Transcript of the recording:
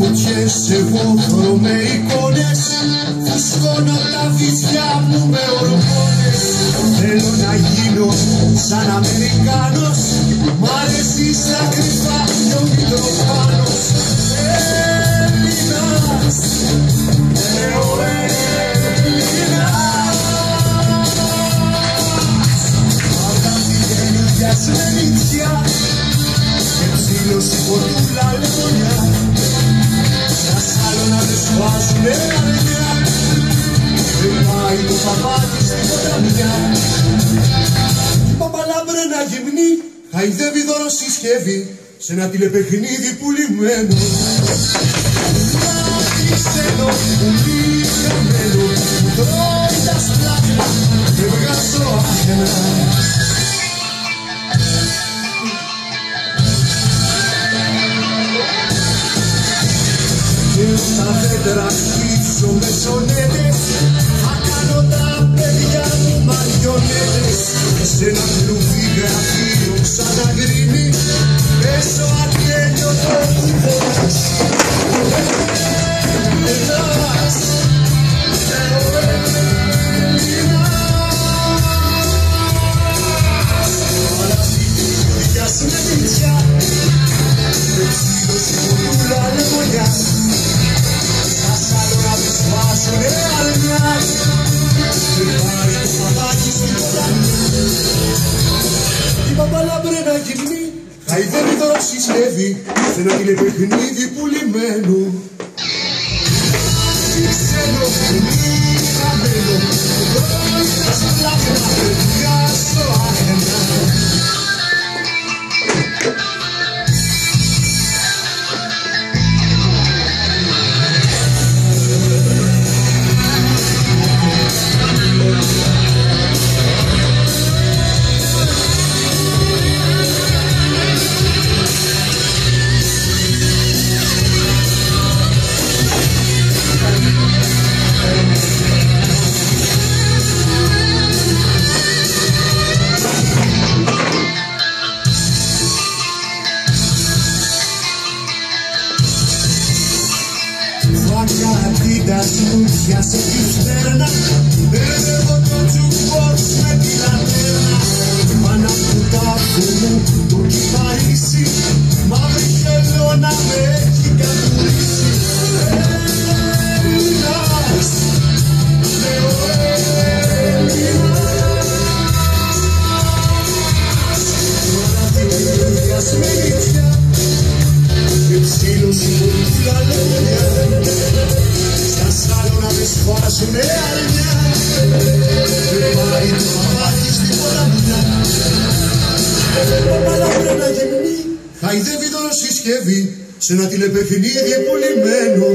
φωτιές εγώ χωρώ με εικόνες, φουσκώνω τα βυζιά μου με ορμόνες. Θέλω να γίνω σαν Αμερικάνος, μ' αρέσει στα κρυφά κι ο Μητροφάνος. Έλληνας, λέω Έλληνας. Πάντα πηγαίνοντας με νητσιά και ψήλωση ποτούλα λεμονιά, στα σάλωνα με σφάζουνε αρνιά, δεν πάει το παπάκι στην ποταμιά. Η παπαλάμπρενα γυμνή χαϊδεύει δώρο συσκευή σε ένα τηλεπαιχνίδι πουλημένο. Πουλάκι ξένο, πουλί χαμένο, τρώει τα σπλάκια και βγάζω άχαινα. Και στα δέντρα χτύψω με σονέτες, θα κάνω τα παιδιά μου μαριονέτες. Σε ένα κλουβί γραφείο σαν να γκρίνει, πέσω ατέλειωτο κουβός. Έλληνας, λέω Έλληνας. Παραδείγματος με νητσιά, με ψήλωση ποτούλα λεμονιά, στα σάλωνα με σφάζουνε αρνιά, δεν πάει το παπάκι στην ποταμιά. Η παπαλάμπρενα γυμνή χαϊδεύει δώρο συσκευή σε ένα τηλεπαιχνίδι πουλημένο. Τι ξένο, πουλί χαμένο, τρώει τα σπλάχνα, παιδιά στο άχαινα. Αντίτας μου πιάσε τη στέρνα, μπερδεύω το τζουκμπόξ με τη λατέρνα. Πάνω από το τάφο μου το κυπαρίσι, μαύρη χελώνα με έχει κατουρίσει. Έλληνας, λέω Έλληνας. Τώρα δημιουργιάς με νητσιά και ψήλωση ποτούλα λεμονιά, στα σάλωνα με σφάζουνε αρνιά, δεν πάει το παπάκι στην ποταμιά. Η παπαλάμπρενα γυμνή χαϊδεύει δώρο συσκευή σε ένα τηλεπαιχνίδι πουλημένο.